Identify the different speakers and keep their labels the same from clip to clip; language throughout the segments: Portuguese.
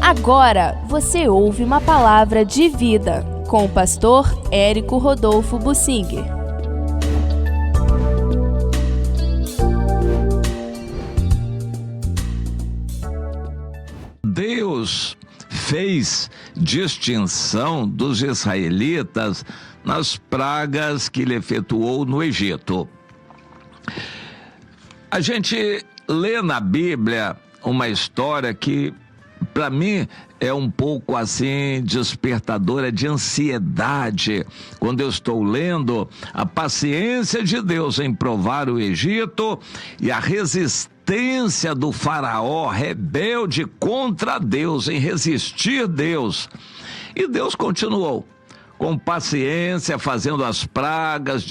Speaker 1: Agora você ouve uma palavra de vida com o pastor Érico Rodolfo Bussinger.
Speaker 2: Deus fez distinção dos israelitas nas pragas que ele efetuou no Egito. A gente lê na Bíblia uma história que, para mim, é um pouco assim despertadora de ansiedade. Quando eu estou lendo a paciência de Deus em provar o Egito e a resistência do faraó rebelde contra Deus, em resistir a Deus. E Deus continuou com paciência, fazendo as pragas,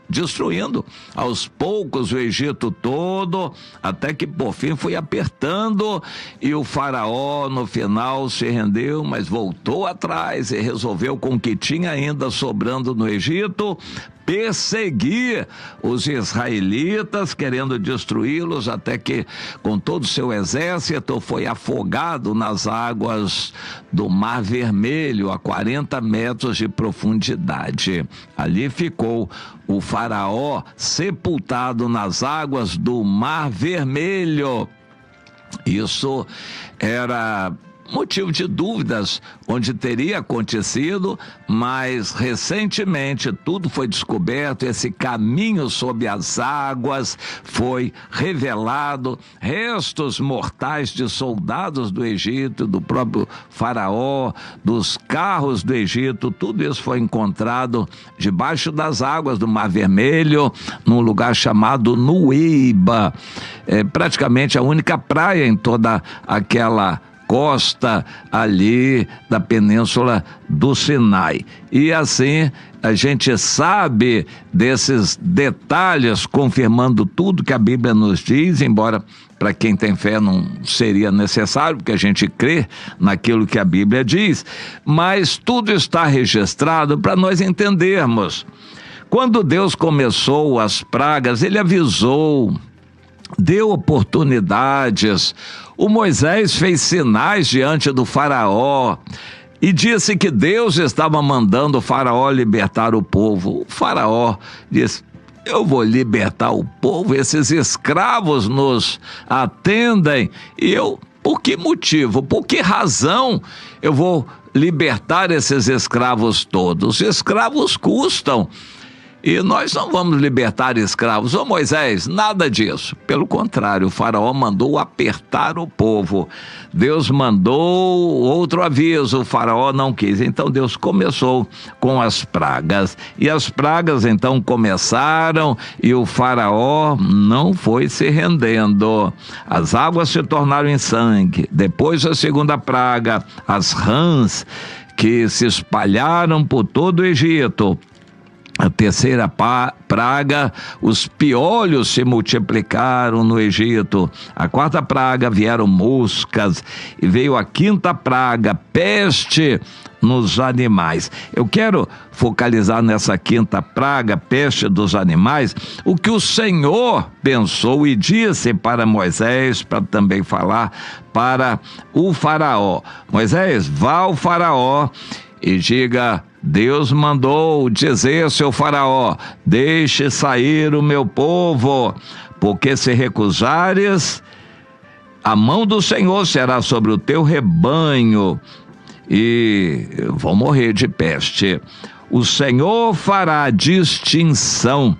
Speaker 2: destruindo aos poucos o Egito todo, até que por fim foi apertando e o faraó no final se rendeu, mas voltou atrás e resolveu, com o que tinha ainda sobrando no Egito, perseguir os israelitas, querendo destruí-los, até que com todo o seu exército foi afogado nas águas do Mar Vermelho, a 40 metros de profundidade. Ali ficou o faraó sepultado nas águas do Mar Vermelho. Isso era motivo de dúvidas onde teria acontecido, mas recentemente tudo foi descoberto, esse caminho sob as águas foi revelado, restos mortais de soldados do Egito, do próprio faraó, dos carros do Egito, tudo isso foi encontrado debaixo das águas do Mar Vermelho, num lugar chamado Nueiba, praticamente a única praia em toda aquela costa ali da península do Sinai. E assim a gente sabe desses detalhes, confirmando tudo que a Bíblia nos diz, embora para quem tem fé não seria necessário, porque a gente crê naquilo que a Bíblia diz, mas tudo está registrado para nós entendermos. Quando Deus começou as pragas, ele avisou, deu oportunidades. O Moisés fez sinais diante do faraó e disse que Deus estava mandando o faraó libertar o povo. O faraó disse: eu vou libertar o povo, esses escravos nos atendem, e eu, por que motivo, por que razão eu vou libertar esses escravos todos? Escravos custam. E nós não vamos libertar escravos. Ô Moisés, nada disso. Pelo contrário, o faraó mandou apertar o povo. Deus mandou outro aviso, o faraó não quis. Então Deus começou com as pragas. E as pragas então começaram e o faraó não foi se rendendo. As águas se tornaram em sangue. Depois a segunda praga, as rãs que se espalharam por todo o Egito. A terceira praga, os piolhos se multiplicaram no Egito. A quarta praga, vieram moscas. E veio a quinta praga, peste nos animais. Eu quero focalizar nessa quinta praga, peste dos animais, o que o Senhor pensou e disse para Moisés, para também falar para o faraó. Moisés, vá ao faraó e diga: Deus mandou dizer, seu faraó, deixe sair o meu povo, porque se recusares, a mão do Senhor será sobre o teu rebanho e vão morrer de peste. O Senhor fará distinção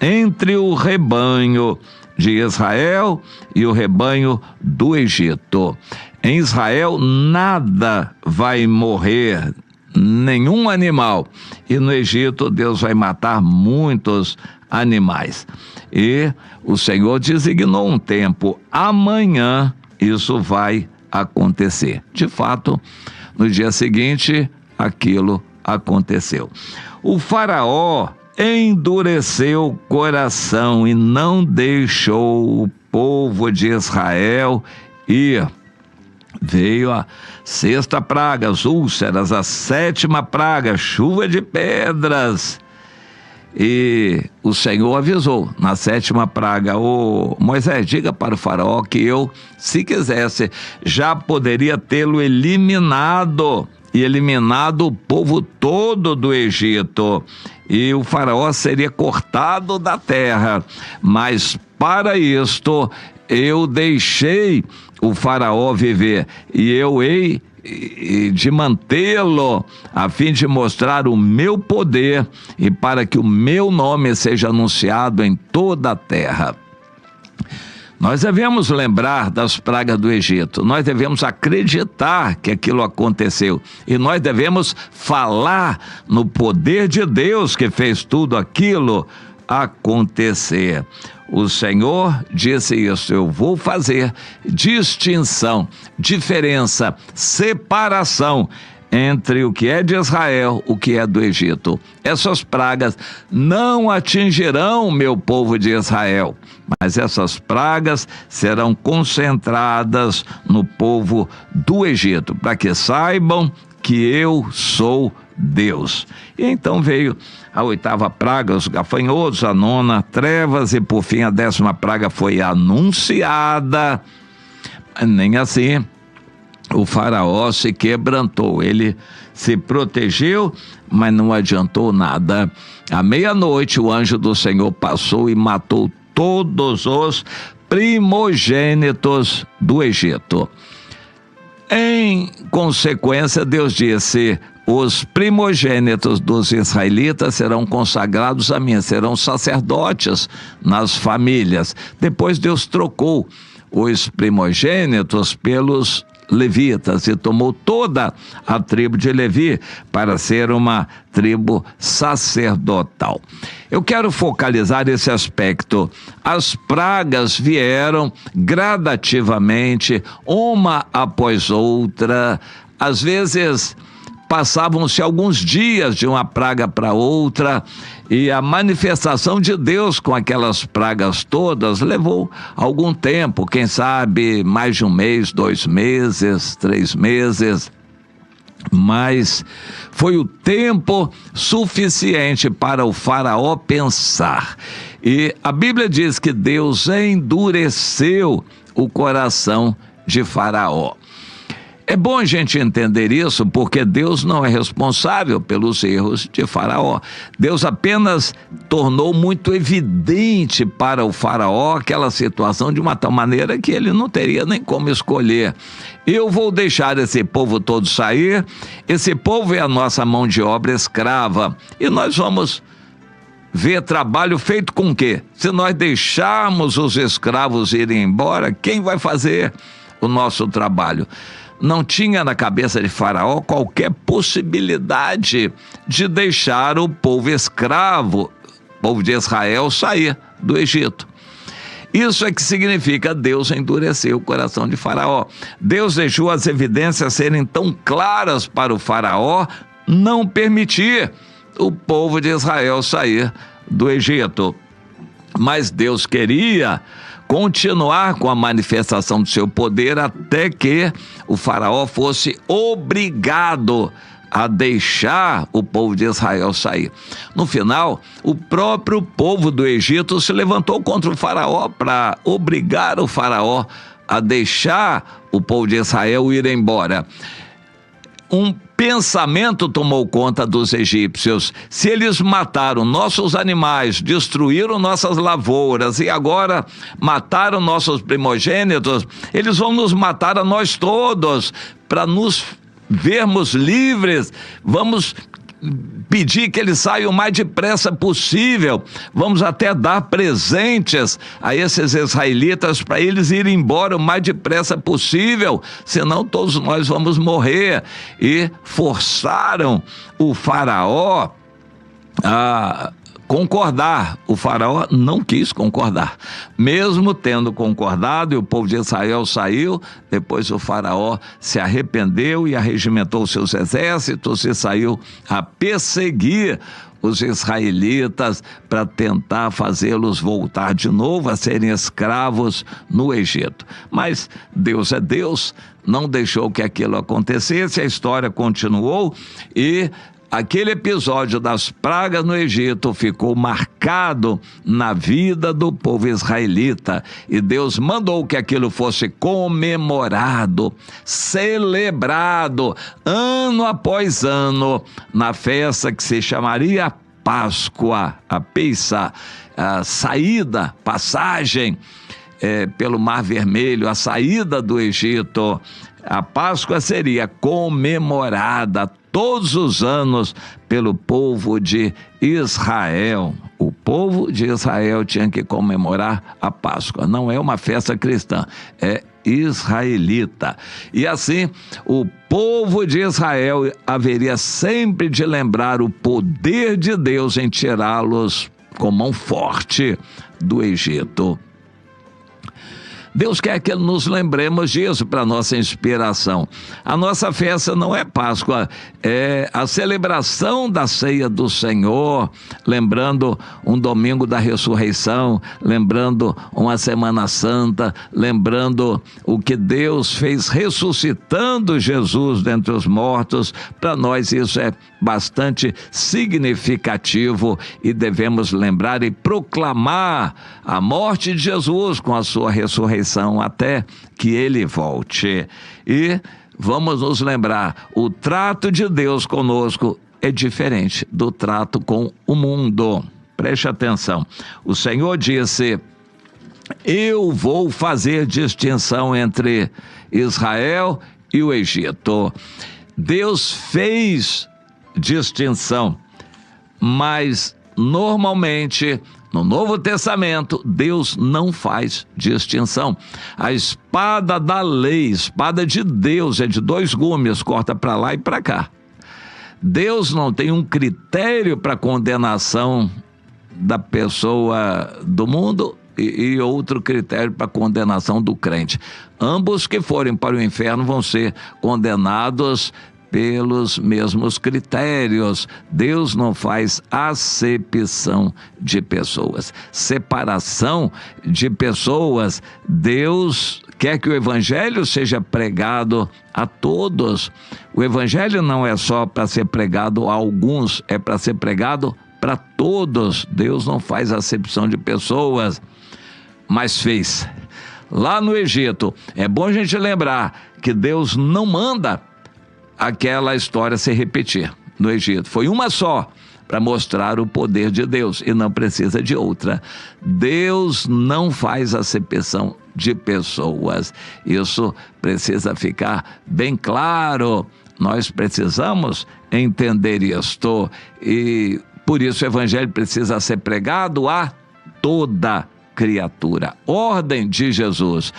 Speaker 2: entre o rebanho de Israel e o rebanho do Egito. Em Israel nada vai morrer, nenhum animal, e no Egito Deus vai matar muitos animais. E o Senhor designou um tempo, amanhã isso vai acontecer. De fato, no dia seguinte, aquilo aconteceu. O faraó endureceu o coração e não deixou o povo de Israel ir. Veio a sexta praga, as úlceras, a sétima praga, chuva de pedras. E o Senhor avisou na 7ª praga: ô Moisés, diga para o faraó que eu, se quisesse, já poderia tê-lo eliminado, e eliminado o povo todo do Egito, e o faraó seria cortado da terra. Mas para isto eu deixei o faraó viver, e eu hei de mantê-lo, a fim de mostrar o meu poder e para que o meu nome seja anunciado em toda a terra. Nós devemos lembrar das pragas do Egito, nós devemos acreditar que aquilo aconteceu, e nós devemos falar no poder de Deus que fez tudo aquilo acontecer. O Senhor disse isso: eu vou fazer distinção, diferença, separação entre o que é de Israel, o que é do Egito. Essas pragas não atingirão meu povo de Israel, mas essas pragas serão concentradas no povo do Egito, para que saibam que eu sou Deus. E então veio a 8ª praga, os gafanhotos, a 9ª, trevas, e por fim a 10ª praga foi anunciada. Nem assim o faraó se quebrantou, ele se protegeu, mas não adiantou nada. À meia-noite o anjo do Senhor passou e matou todos os primogênitos do Egito. Em consequência, Deus disse: os primogênitos dos israelitas serão consagrados a mim, serão sacerdotes nas famílias. Depois Deus trocou os primogênitos pelos levitas e tomou toda a tribo de Levi para ser uma tribo sacerdotal. Eu quero focalizar esse aspecto. As pragas vieram gradativamente, uma após outra. Às vezes passavam-se alguns dias de uma praga para outra, e a manifestação de Deus com aquelas pragas todas levou algum tempo, quem sabe mais de 1 mês, 2 meses, 3 meses, mas foi o tempo suficiente para o faraó pensar. E a Bíblia diz que Deus endureceu o coração de Faraó. É bom a gente entender isso, porque Deus não é responsável pelos erros de Faraó. Deus apenas tornou muito evidente para o Faraó aquela situação de uma tal maneira que ele não teria nem como escolher. Eu vou deixar esse povo todo sair, esse povo é a nossa mão de obra escrava, e nós vamos ver trabalho feito com o quê? Se nós deixarmos os escravos irem embora, quem vai fazer o nosso trabalho? Não tinha na cabeça de Faraó qualquer possibilidade de deixar o povo escravo, o povo de Israel, sair do Egito. Isso é que significa Deus endureceu o coração de Faraó. Deus deixou as evidências serem tão claras para o Faraó não permitir o povo de Israel sair do Egito. Mas Deus queria continuar com a manifestação do seu poder até que o faraó fosse obrigado a deixar o povo de Israel sair. No final, o próprio povo do Egito se levantou contra o faraó para obrigar o faraó a deixar o povo de Israel ir embora. Um pensamento tomou conta dos egípcios: se eles mataram nossos animais, destruíram nossas lavouras e agora mataram nossos primogênitos, eles vão nos matar a nós todos. Para nos vermos livres, vamos pedir que eles saiam o mais depressa possível, vamos até dar presentes a esses israelitas para eles irem embora o mais depressa possível, senão todos nós vamos morrer. E forçaram o faraó a concordar. O faraó não quis concordar. Mesmo tendo concordado e o povo de Israel saiu, depois o faraó se arrependeu e arregimentou seus exércitos e saiu a perseguir os israelitas para tentar fazê-los voltar de novo a serem escravos no Egito. Mas Deus é Deus, não deixou que aquilo acontecesse, a história continuou e aquele episódio das pragas no Egito ficou marcado na vida do povo israelita, e Deus mandou que aquilo fosse comemorado, celebrado, ano após ano, na festa que se chamaria Páscoa, a Pessa, a saída, passagem pelo Mar Vermelho, a saída do Egito. A Páscoa seria comemorada todos os anos pelo povo de Israel. O povo de Israel tinha que comemorar a Páscoa. Não é uma festa cristã, é israelita. E assim, o povo de Israel haveria sempre de lembrar o poder de Deus em tirá-los com mão forte do Egito. Deus quer que nos lembremos disso para nossa inspiração. A nossa festa não é Páscoa, é a celebração da ceia do Senhor, lembrando um domingo da ressurreição, lembrando uma Semana Santa, lembrando o que Deus fez ressuscitando Jesus dentre os mortos. Para nós isso é bastante significativo e devemos lembrar e proclamar a morte de Jesus com a sua ressurreição até que ele volte. E vamos nos lembrar, o trato de Deus conosco é diferente do trato com o mundo. Preste atenção. O Senhor disse: eu vou fazer distinção entre Israel e o Egito. Deus fez distinção, mas normalmente no Novo Testamento, Deus não faz distinção. A espada da lei, espada de Deus, é de dois gumes, corta para lá e para cá. Deus não tem um critério para condenação da pessoa do mundo e outro critério para condenação do crente. Ambos que forem para o inferno vão ser condenados pelos mesmos critérios. Deus não faz acepção de pessoas, separação de pessoas. Deus quer que o evangelho seja pregado a todos. O evangelho não é só para ser pregado a alguns, é para ser pregado para todos. Deus não faz acepção de pessoas, mas fez. Lá no Egito, é bom a gente lembrar que Deus não manda aquela história se repetir no Egito. Foi uma só, para mostrar o poder de Deus, e não precisa de outra. Deus não faz acepção de pessoas. Isso precisa ficar bem claro. Nós precisamos entender isto, e por isso o evangelho precisa ser pregado a toda criatura. Ordem de Jesus.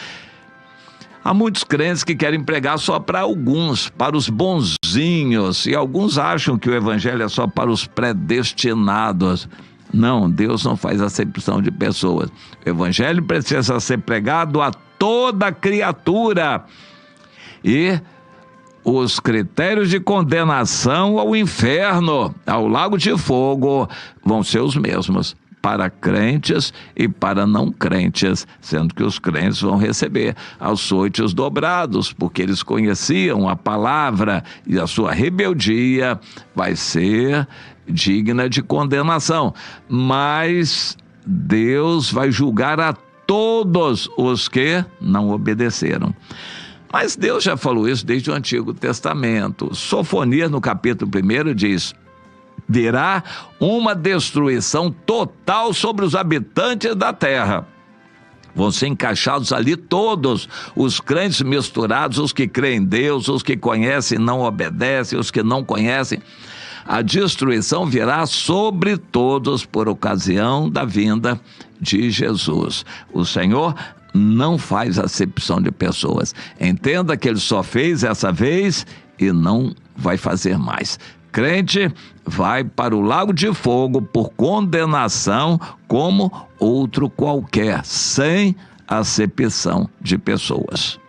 Speaker 2: Há muitos crentes que querem pregar só para alguns, para os bonzinhos, e alguns acham que o evangelho é só para os predestinados. Não, Deus não faz acepção de pessoas. O evangelho precisa ser pregado a toda criatura. E os critérios de condenação ao inferno, ao lago de fogo, vão ser os mesmos para crentes e para não crentes, sendo que os crentes vão receber açoites dobrados, porque eles conheciam a palavra, e a sua rebeldia vai ser digna de condenação. Mas Deus vai julgar a todos os que não obedeceram. Mas Deus já falou isso desde o Antigo Testamento. Sofonias, no capítulo 1, diz: virá uma destruição total sobre os habitantes da terra. Vão ser encaixados ali todos, os crentes misturados, os que creem em Deus, os que conhecem e não obedecem, os que não conhecem. A destruição virá sobre todos por ocasião da vinda de Jesus. O Senhor não faz acepção de pessoas. Entenda que Ele só fez essa vez e não vai fazer mais. Crente vai para o lago de fogo por condenação como outro qualquer, sem acepção de pessoas.